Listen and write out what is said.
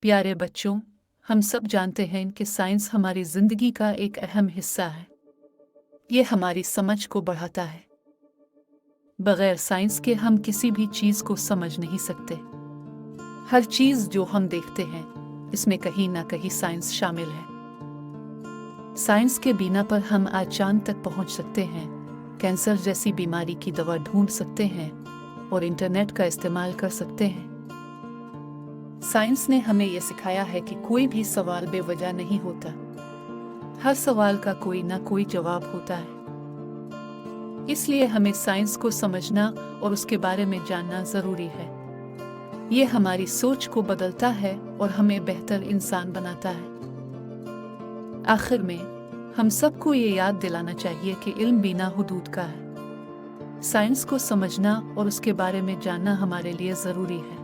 प्यारे बच्चों, हम सब जानते हैं कि साइंस हमारी जिंदगी का एक अहम हिस्सा है। ये हमारी समझ को बढ़ाता है। बगैर साइंस के हम किसी भी चीज को समझ नहीं सकते। हर चीज जो हम देखते हैं, इसमें कहीं ना कहीं साइंस शामिल है। साइंस के बिना पर हम आज चांद तक पहुंच सकते हैं, कैंसर जैसी बीमारी की दवा ढूंढ सकते हैं और इंटरनेट का इस्तेमाल कर सकते हैं। साइंस ने हमें यह सिखाया है कि कोई भी सवाल बेवजह नहीं होता। हर सवाल का कोई ना कोई जवाब होता है। इसलिए हमें साइंस को समझना और उसके बारे में जानना जरूरी है। ये हमारी सोच को बदलता है और हमें बेहतर इंसान बनाता है। आखिर में हम सबको ये याद दिलाना चाहिए कि इल्म बिना हुदूद का है। साइंस को समझना और उसके बारे में जानना हमारे लिए जरूरी है।